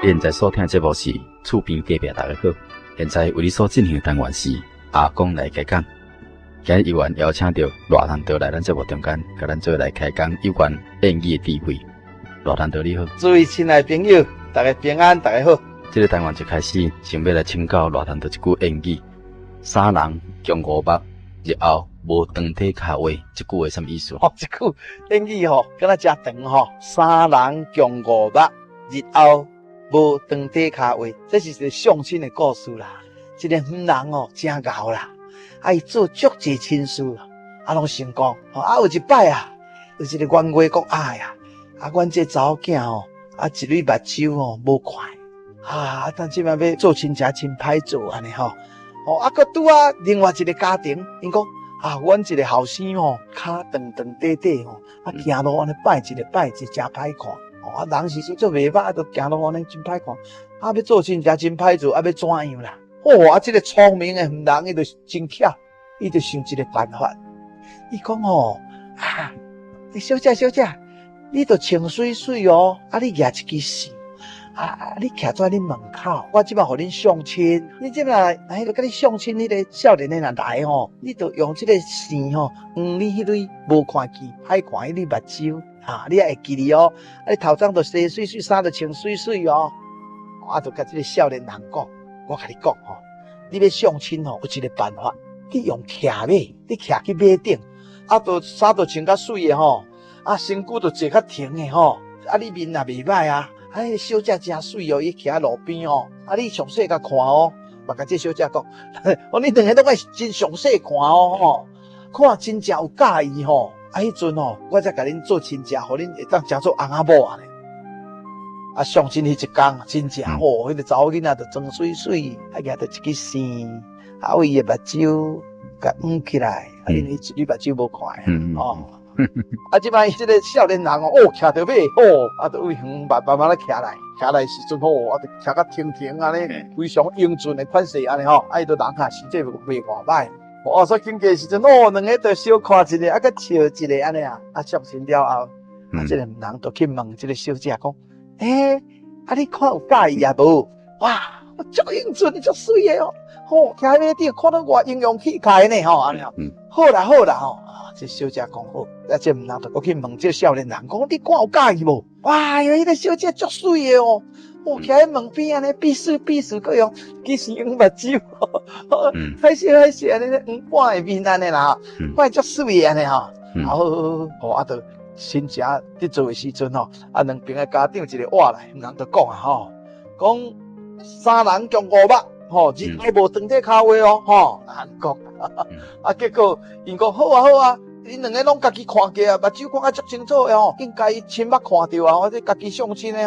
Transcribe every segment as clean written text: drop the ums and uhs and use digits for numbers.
你现在所听的节目是厝边隔壁大家好，现在为你所进行的单元是阿公来开讲。今日依然邀请到罗探长来咱节目中间，甲咱做来开讲有关演艺的智慧。罗探长你好，诸位亲爱朋友，大家平安，大家好。这个单元就开始，想要来请教罗探长一句谚语：三人共五目，日后无长体脚话。这句话什么意思？这句谚语敢若真长三人共五目，日后无长体脚话。这是一个相亲的故事啦。这个妇人真牛啦，伊做足济亲事拢成功。有一摆有一个冤家讲阮这查某囝一蕊目睭无快但即摆要做亲戚真歹做安尼佫拄另外一个家庭，因讲阮一个后生脚长长短短行路安尼摆一个真歹看人是做袂歹，都行路安尼真歹看要做亲戚真歹做，要怎样啦？这个聪明的妇人，伊就真巧，伊就想一个办法。伊讲小姐，你都穿水水你举一支线你徛在恁门口，我即摆互恁相亲。你即摆来，甲你相亲，迄个少年的人来你就用这个线你迄蕊无看见、歹看迄蕊目睭你也会记哩你头鬃就洗水水，衫就穿水水就甲这个少年人讲，我甲你讲你要相亲有一个办法，你用徛马，你徛去马顶就衫就穿较水的身躯就坐较挺的你面也袂歹小姐真水伊徛在路边你详细甲看嘛甲这小姐讲你两个都爱真详细看看真正有介意迄阵我才甲恁做亲戚，互恁会当成做翁仔某相亲迄一天真正迄个查某囡仔就装水水举着一支线为伊的目睭甲起来因为一蕊目睭无看即摆即个少年人徛着马就为远慢慢徛来时阵就徛较挺挺安尼非常英俊的款式安尼伊就人实际袂偌歹所以经过时阵两个就小看一个甲笑一个安尼相亲了后即个人就去问即个小姐讲你看有介意无？哇，足英俊足水的徛在马顶看到偌英勇气概呢安尼好啦这小姐讲好，这妇人就过去问这少年人讲，你看有介意无？哇，迄个小姐足水的徛在门边安尼避暑，各样其实用目睭害羞安尼黄半的面安尼啦，看足水的安尼好，就亲戚伫做的时阵两边的家长一个话来，人就讲讲三人共五目日后无长体脚话安讲结果因讲好因两个拢家己看过目睭看足清楚的应该亲目看到或者家己相亲的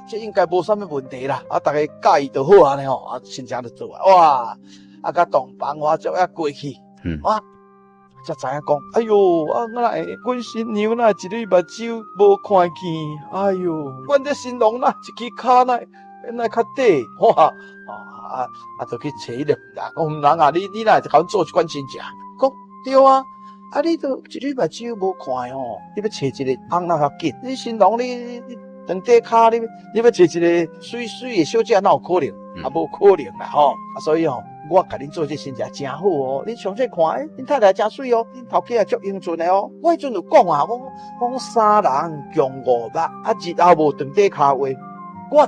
这应该无啥物问题啦大家介意就好安尼亲戚就做哇甲同房就过去才知影讲，哎哟，阮新娘一蕊目睭无看见，阮这新郎一支脚哪较短，就去找迄个妇人，讲你哪会甲阮做这款亲戚？讲对你都一蕊目睭无看你要找一个翁哪较紧？你新郎你长短脚你要找一个水水的小姐哪有可能？无可能啦所以我甲恁做这亲戚真好恁详细看恁太太真水恁头家也足英俊的我迄阵就讲讲三人共五目日后无长短脚话，我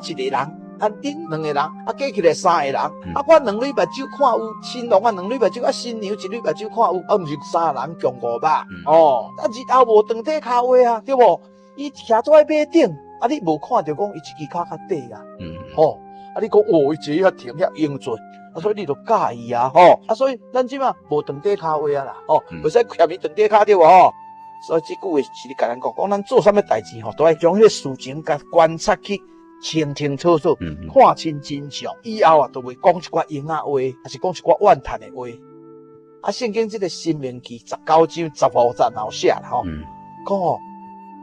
一个人恁两个人加起来三个人我两蕊目睭看有，新郎两蕊目睭新娘一蕊目睭看有毋是三人共五目日后无长短脚话对无？伊徛在马顶你无看到讲伊一支脚较短你讲伊坐遐挺遐英俊所以你就介意所以咱即马无长短脚话啦袂使欠伊长短脚对无所以即句话是你甲咱讲咱做啥物代志都要将迄个事情甲观察去清清楚楚看清真相以后就袂讲一寡闲话还是讲一寡怨叹的话圣经即个申命记19章15节后写啦讲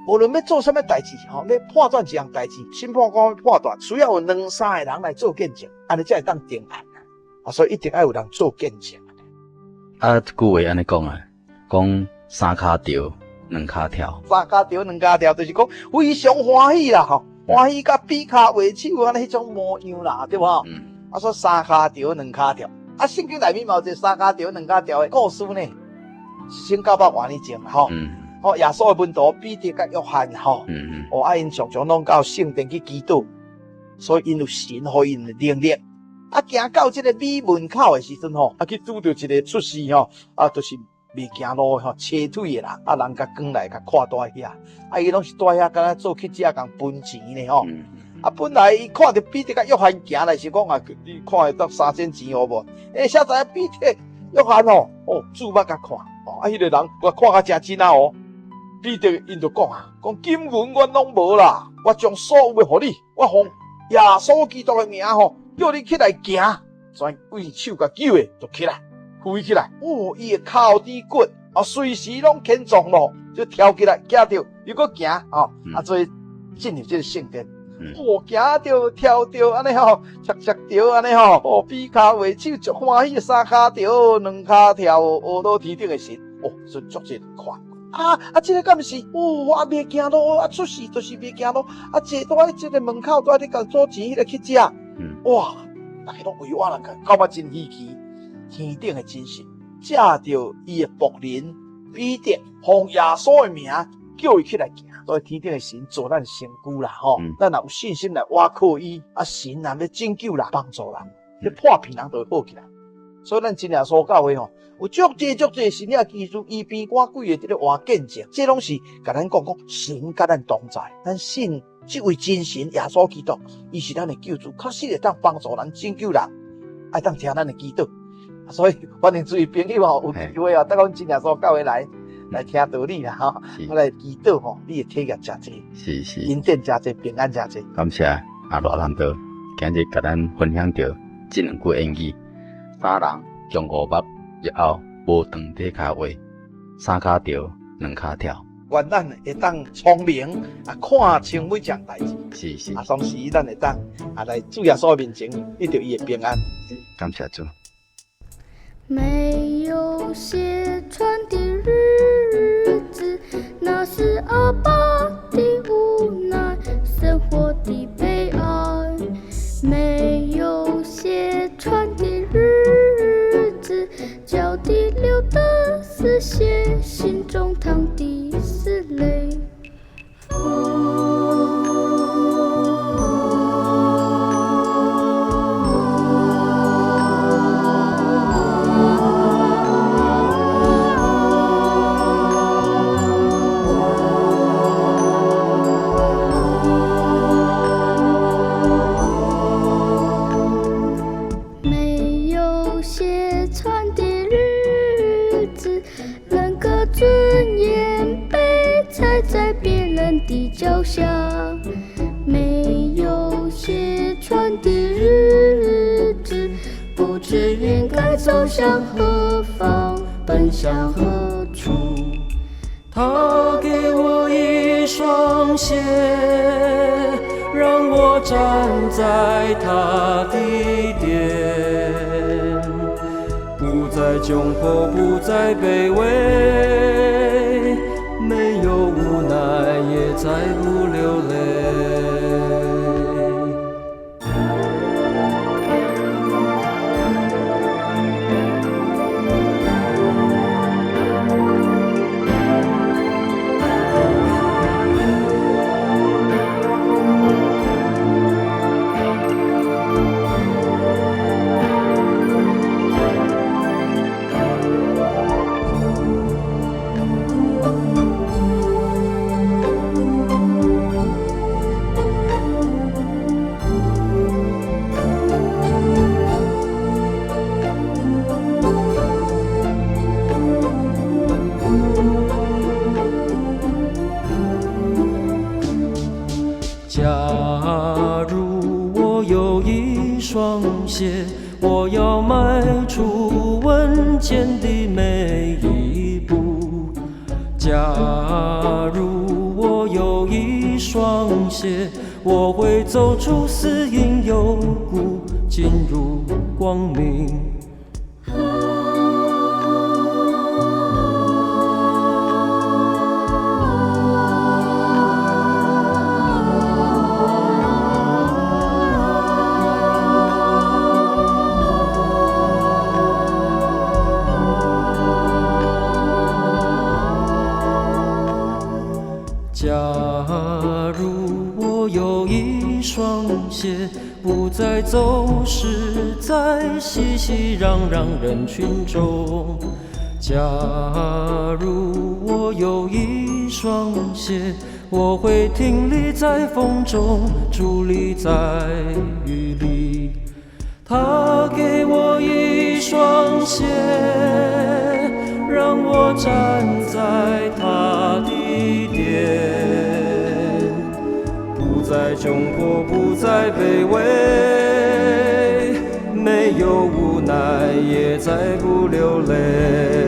无论要做啥物代志要判断一样代志，审判官判断需要有两三个人来做见证安尼才会当定案所以一定要有人做见证这句话安尼讲讲三脚跳两脚跳，三脚跳两脚跳就是讲非常欢喜啦欢喜甲比卡画手安尼迄种模样啦，对无？说三骹条两骹条，圣经内面嘛有一个三骹条两骹条的故事呢，是1900多年前吼。耶稣的门徒彼得甲约翰吼，因常常拢到圣殿去祈祷，所以因有神予因的能力。行到这个米门口的时阵吼，去拄到一个出事吼，就是未行路吼，斜腿的人，人甲赶来甲看住遐，伊拢是住遐，敢若做乞食共分钱呢吼。本来伊看到彼得甲约翰行来是讲你看会得3000钱好无？现在彼得、约翰注目甲看，迄个人我看甲真真哦。彼得因就讲金银我拢无啦，我将所有的互你，我奉耶稣基督的名吼，叫你起来行，全为手甲揪的就起来，飞起来。伊的脚趾骨随时拢牵撞咯，就跳起来，行着又搁行所以进入这个圣殿。行着跳着安尼切着安尼比卡画手足欢喜，三骹条两骹跳，学到天顶的神所以足济人看。这个敢是我未行路，出事就是未行路。坐在这个门口，在咧甲做钱迄个乞食，大家拢为我人感觉真稀奇。天顶的真神借着伊的仆人彼得，奉耶稣的名叫伊起来行。所以天顶的神做咱身躯啦，咱若有信心来倚靠伊，神若要拯救人、帮助人，要破骗人就会好起来。所以咱真耶稣教会有足济神的技术，医病赶鬼的这个活见证，这拢是甲咱讲神甲咱同在，咱信这位真神耶稣基督，伊是咱的救主，确实会当帮助人、拯救人，爱当听咱的祈祷。所以欢迎诸位朋友有机会等阮真耶稣教会来听道理啦来祈祷你的体验真济，是恩典真济，平安真济。感谢罗兰德今日甲咱分享到这两句言语：三人共5目日后无长底骹话，三骹条两骹跳。愿咱会当聪明看清每件代志，是同时咱会当来主耶稣面前得到伊的平安。感谢主。没有写传的日子，那是阿爸的无奈，生活的悲哀。没有写传的日子，脚底流的是血，心中淌的是泪。的脚下，没有写传的日子，不知应该走向何方，奔向何处。他给我一双鞋，让我站在他的殿，不再窘迫，不再卑微，没有无奈，也再不流泪。假如我有一双鞋，我要迈出稳健的每一步。假如我有一双鞋，我会走出死荫幽谷，进入光明。假如我有一双鞋，不再走失在熙熙攘攘人群中。假如我有一双鞋，我会挺立在风中，伫立在雨里。他给我一双鞋，让我站在他的殿，不再窘迫，不再卑微，没有无奈，也再不流泪。